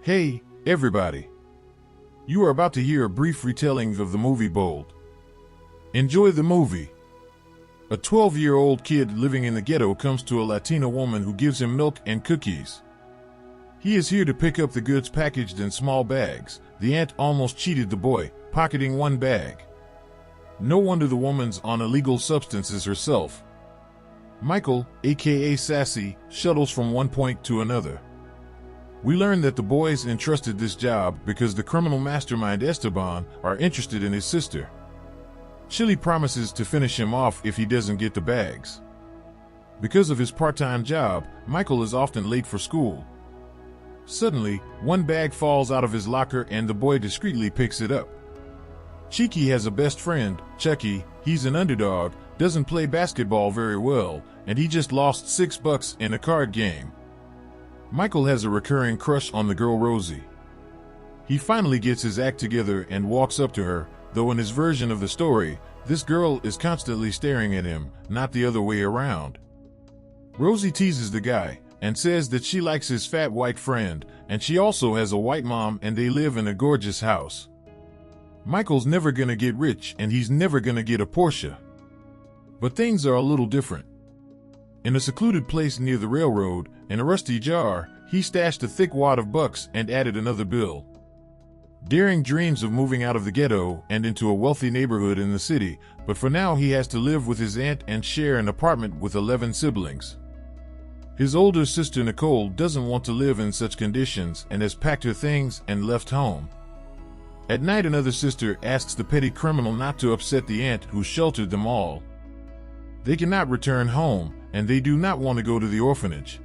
Hey, everybody. You are about to hear a brief retelling of the movie Bold. Enjoy the movie. A 12-year-old kid living in the ghetto comes to a Latina woman who gives him milk and cookies. He is here to pick up the goods packaged in small bags. The aunt almost cheated the boy, pocketing one bag. No wonder the woman's on illegal substances herself. Michael, aka Sassy, shuttles from one point to another. We learn that the boys entrusted this job because the criminal mastermind Esteban are interested in his sister. Chili promises to finish him off if he doesn't get the bags. Because of his part-time job, Michael is often late for school. Suddenly, one bag falls out of his locker and the boy discreetly picks it up. Cheeky has a best friend, Chucky. He's an underdog, doesn't play basketball very well, and he just lost $6 in a card game. Michael has a recurring crush on the girl Rosie. He finally gets his act together and walks up to her, though in his version of the story, this girl is constantly staring at him, not the other way around. Rosie teases the guy and says that she likes his fat white friend, and she also has a white mom and they live in a gorgeous house. Michael's never gonna get rich and he's never gonna get a Porsche. But things are a little different. In a secluded place near the railroad, in a rusty jar, he stashed a thick wad of bucks and added another bill. Daring dreams of moving out of the ghetto and into a wealthy neighborhood in the city, but for now he has to live with his aunt and share an apartment with 11 siblings. His older sister Nicole doesn't want to live in such conditions and has packed her things and left home. At night, another sister asks the petty criminal not to upset the aunt who sheltered them all. They cannot return home, and they do not want to go to the orphanage.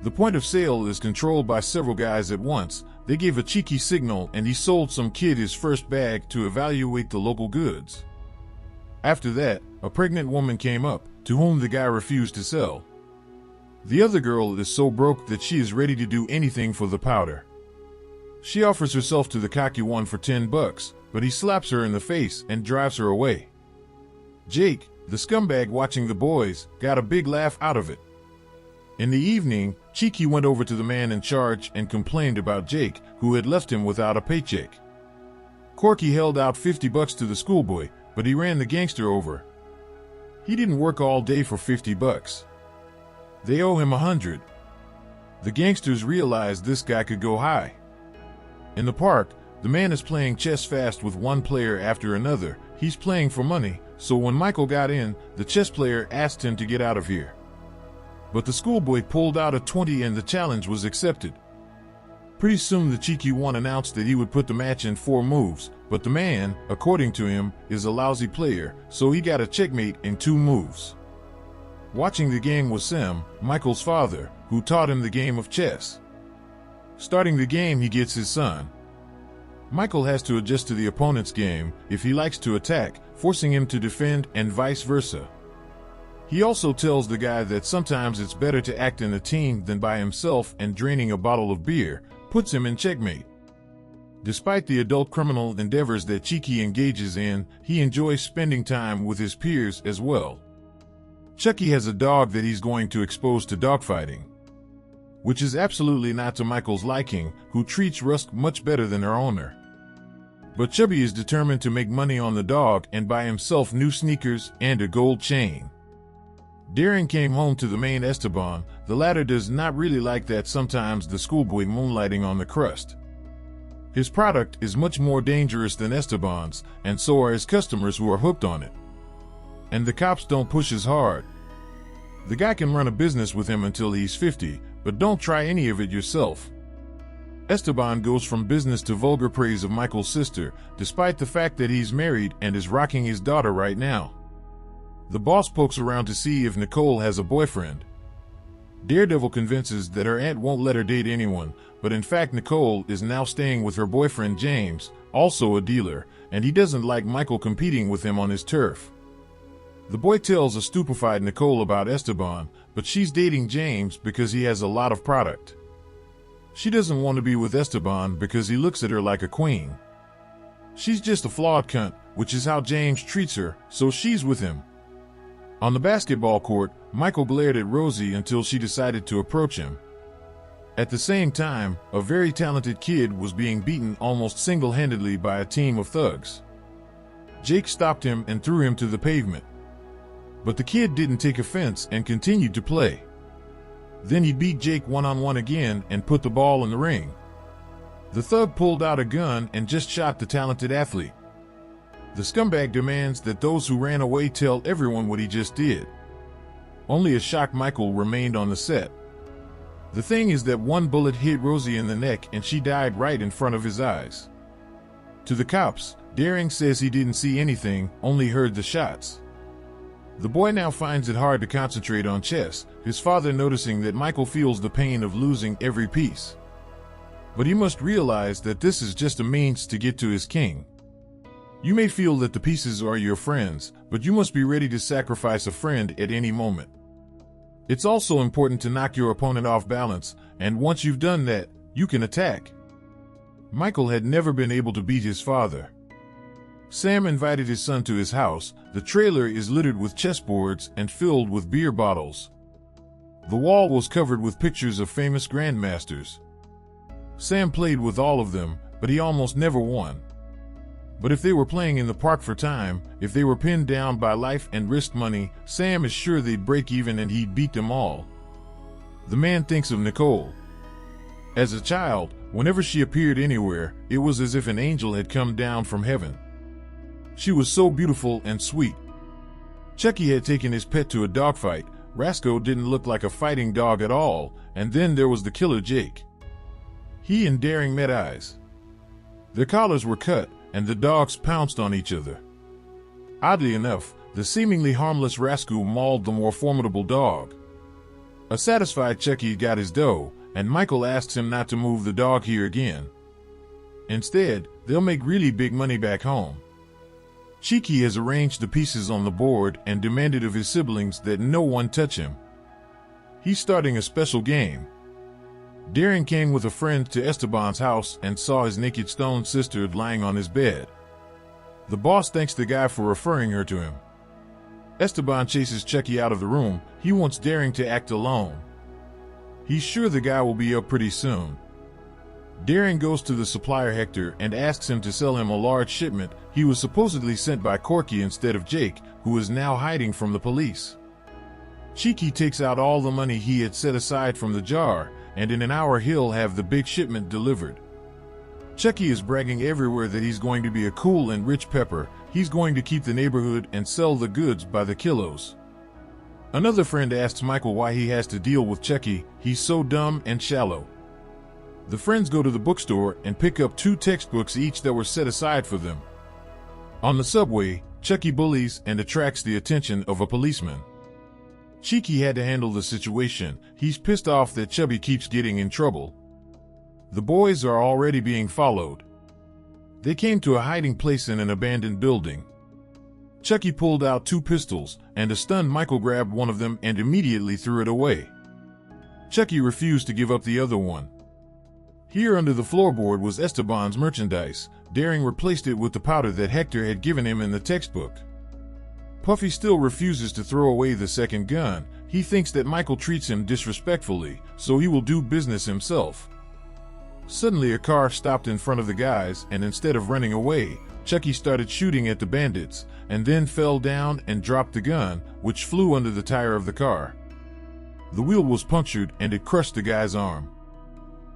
The point of sale is controlled by several guys at once. They gave a cheeky signal and he sold some kid his first bag to evaluate the local goods. After that, a pregnant woman came up, to whom the guy refused to sell. The other girl is so broke that she is ready to do anything for the powder. She offers herself to the cocky one for $10, but he slaps her in the face and drives her away. Jake, the scumbag watching the boys, got a big laugh out of it. In the evening, Cheeky went over to the man in charge and complained about Jake, who had left him without a paycheck. Corky held out $50 to the schoolboy, but he ran the gangster over. He didn't work all day for $50. They owe him $100. The gangsters realized this guy could go high. In the park, the man is playing chess fast with one player after another. He's playing for money, so when Michael got in, the chess player asked him to get out of here. But the schoolboy pulled out a 20 and the challenge was accepted. Pretty soon the cheeky one announced that he would put the match in 4 moves, but the man, according to him, is a lousy player, so he got a checkmate in 2 moves. Watching the game was Sam, Michael's father, who taught him the game of chess. Starting the game, he gets his son. Michael has to adjust to the opponent's game if he likes to attack, forcing him to defend and vice versa. He also tells the guy that sometimes it's better to act in a team than by himself, and draining a bottle of beer puts him in checkmate. Despite the adult criminal endeavors that Cheeky engages in, he enjoys spending time with his peers as well. Chucky has a dog that he's going to expose to dogfighting, which is absolutely not to Michael's liking, who treats Rusk much better than her owner. But Chubby is determined to make money on the dog and buy himself new sneakers and a gold chain. Daring came home to the main Esteban. The latter does not really like that sometimes the schoolboy moonlighting on the crust. His product is much more dangerous than Esteban's, and so are his customers who are hooked on it. And the cops don't push as hard. The guy can run a business with him until he's 50, but don't try any of it yourself. Esteban goes from business to vulgar praise of Michael's sister, despite the fact that he's married and is rocking his daughter right now. The boss pokes around to see if Nicole has a boyfriend. Daredevil convinces that her aunt won't let her date anyone, but in fact Nicole is now staying with her boyfriend James, also a dealer, and he doesn't like Michael competing with him on his turf. The boy tells a stupefied Nicole about Esteban, but she's dating James because he has a lot of product. She doesn't want to be with Esteban because he looks at her like a queen. She's just a flawed cunt, which is how James treats her, so she's with him. On the basketball court, Michael glared at Rosie until she decided to approach him. At the same time, a very talented kid was being beaten almost single-handedly by a team of thugs. Jake stopped him and threw him to the pavement. But the kid didn't take offense and continued to play. Then he beat Jake one-on-one again and put the ball in the ring. The thug pulled out a gun and just shot the talented athlete. The scumbag demands that those who ran away tell everyone what he just did. Only a shocked Michael remained on the set. The thing is that one bullet hit Rosie in the neck and she died right in front of his eyes. To the cops, Daring says he didn't see anything, only heard the shots. The boy now finds it hard to concentrate on chess, his father noticing that Michael feels the pain of losing every piece. But he must realize that this is just a means to get to his king. You may feel that the pieces are your friends, but you must be ready to sacrifice a friend at any moment. It's also important to knock your opponent off balance, and once you've done that, you can attack. Michael had never been able to beat his father. Sam invited his son to his house. The trailer is littered with chessboards and filled with beer bottles. The wall was covered with pictures of famous grandmasters. Sam played with all of them, but he almost never won. But if they were playing in the park for time, if they were pinned down by life and risked money, Sam is sure they'd break even and he'd beat them all. The man thinks of Nicole. As a child, whenever she appeared anywhere, it was as if an angel had come down from heaven. She was so beautiful and sweet. Chucky had taken his pet to a dogfight. Rasco didn't look like a fighting dog at all, and then there was the killer Jake. He and Daring met eyes. Their collars were cut, and the dogs pounced on each other. Oddly enough, the seemingly harmless Rascal mauled the more formidable dog. A satisfied Chucky got his dough, and Michael asks him not to move the dog here again. Instead, they'll make really big money back home. Cheeky has arranged the pieces on the board and demanded of his siblings that no one touch him. He's starting a special game. Daring came with a friend to Esteban's house and saw his naked stone sister lying on his bed. The boss thanks the guy for referring her to him. Esteban chases Chucky out of the room. He wants Daring to act alone. He's sure the guy will be up pretty soon. Daring goes to the supplier Hector and asks him to sell him a large shipment. He was supposedly sent by Corky instead of Jake, who is now hiding from the police. Cheeky takes out all the money he had set aside from the jar, and in an hour he'll have the big shipment delivered. Chucky is bragging everywhere that he's going to be a cool and rich pepper. He's going to keep the neighborhood and sell the goods by the kilos. Another friend asks Michael why he has to deal with Chucky. He's so dumb and shallow. The friends go to the bookstore and pick up 2 textbooks each that were set aside for them. On the subway, Chucky bullies and attracts the attention of a policeman. Cheeky had to handle the situation. He's pissed off that Chubby keeps getting in trouble. The boys are already being followed. They came to a hiding place in an abandoned building. Chucky pulled out 2 pistols, and a stunned Michael grabbed one of them and immediately threw it away. Chucky refused to give up the other one. Here under the floorboard was Esteban's merchandise. Daring replaced it with the powder that Hector had given him in the textbook. Puffy still refuses to throw away the second gun. He thinks that Michael treats him disrespectfully, so he will do business himself. Suddenly a car stopped in front of the guys, and instead of running away, Chucky started shooting at the bandits, and then fell down and dropped the gun, which flew under the tire of the car. The wheel was punctured and it crushed the guy's arm.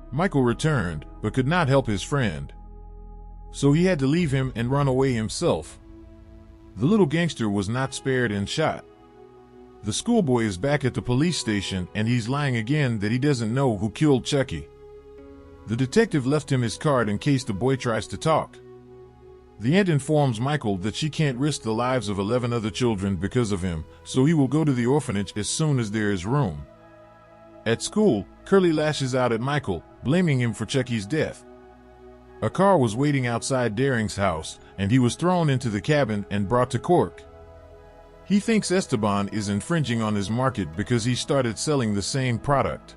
Michael returned, but could not help his friend. So he had to leave him and run away himself. The little gangster was not spared and shot. The schoolboy is back at the police station and he's lying again that he doesn't know who killed Chucky. The detective left him his card in case the boy tries to talk. The aunt informs Michael that she can't risk the lives of 11 other children because of him, so he will go to the orphanage as soon as there is room. At school, Curly lashes out at Michael, blaming him for Chucky's death. A car was waiting outside Daring's house, and he was thrown into the cabin and brought to court. He thinks Esteban is infringing on his market because he started selling the same product.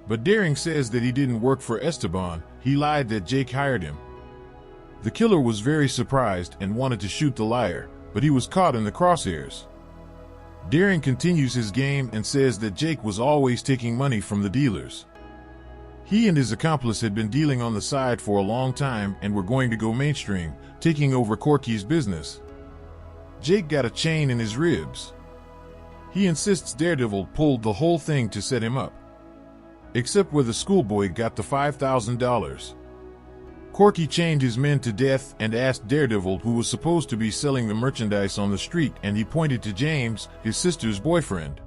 But Daring says that he didn't work for Esteban, he lied that Jake hired him. The killer was very surprised and wanted to shoot the liar, but he was caught in the crosshairs. Daring continues his game and says that Jake was always taking money from the dealers. He and his accomplice had been dealing on the side for a long time and were going to go mainstream, taking over Corky's business. Jake got a chain in his ribs. He insists Daredevil pulled the whole thing to set him up. Except where the schoolboy got the $5,000. Corky chained his men to death and asked Daredevil who was supposed to be selling the merchandise on the street, and he pointed to James, his sister's boyfriend.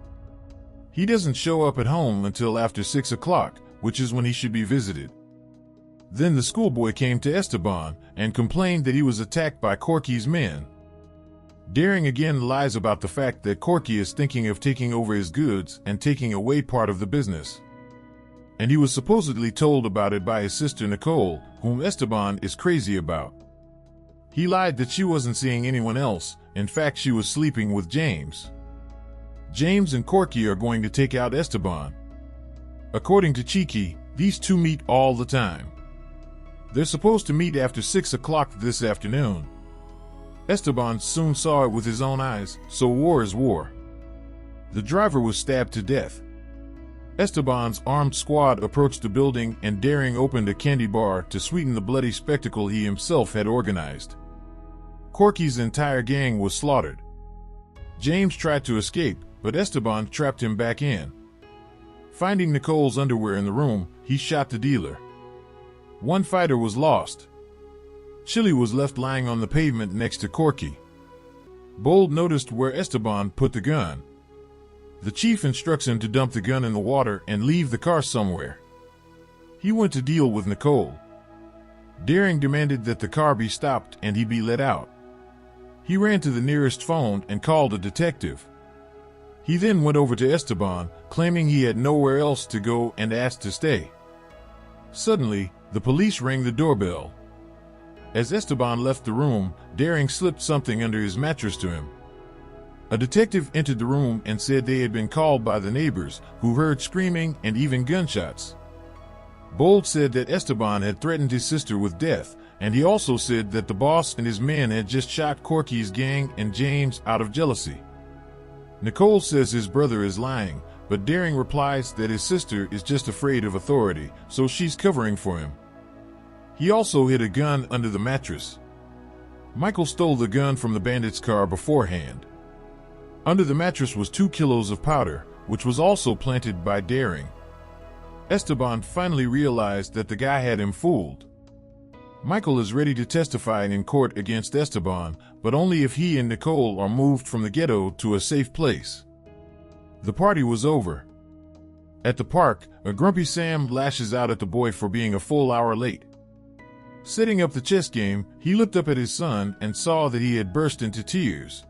He doesn't show up at home until after 6 o'clock, which is when he should be visited. Then the schoolboy came to Esteban and complained that he was attacked by Corky's men. Daring again lies about the fact that Corky is thinking of taking over his goods and taking away part of the business. And he was supposedly told about it by his sister Nicole, whom Esteban is crazy about. He lied that she wasn't seeing anyone else, in fact she was sleeping with James. James and Corky are going to take out Esteban. According to Cheeky, these two meet all the time. They're supposed to meet after 6 o'clock this afternoon. Esteban soon saw it with his own eyes, so war is war. The driver was stabbed to death. Esteban's armed squad approached the building and Daring opened a candy bar to sweeten the bloody spectacle he himself had organized. Corky's entire gang was slaughtered. James tried to escape, but Esteban trapped him back in. Finding Nicole's underwear in the room, he shot the dealer. One fighter was lost. Chili was left lying on the pavement next to Corky. Bold noticed where Esteban put the gun. The chief instructs him to dump the gun in the water and leave the car somewhere. He went to deal with Nicole. Daring demanded that the car be stopped and he be let out. He ran to the nearest phone and called a detective. He then went over to Esteban, claiming he had nowhere else to go and asked to stay. Suddenly, the police rang the doorbell. As Esteban left the room, Daring slipped something under his mattress to him. A detective entered the room and said they had been called by the neighbors, who heard screaming and even gunshots. Bold said that Esteban had threatened his sister with death, and he also said that the boss and his men had just shot Corky's gang and James out of jealousy. Nicole says his brother is lying, but Daring replies that his sister is just afraid of authority, so she's covering for him. He also hid a gun under the mattress. Michael stole the gun from the bandit's car beforehand. Under the mattress was 2 kilos of powder, which was also planted by Daring. Esteban finally realized that the guy had him fooled. Michael is ready to testify in court against Esteban, but only if he and Nicole are moved from the ghetto to a safe place. The party was over. At the park, a grumpy Sam lashes out at the boy for being a full hour late. Setting up the chess game, he looked up at his son and saw that he had burst into tears.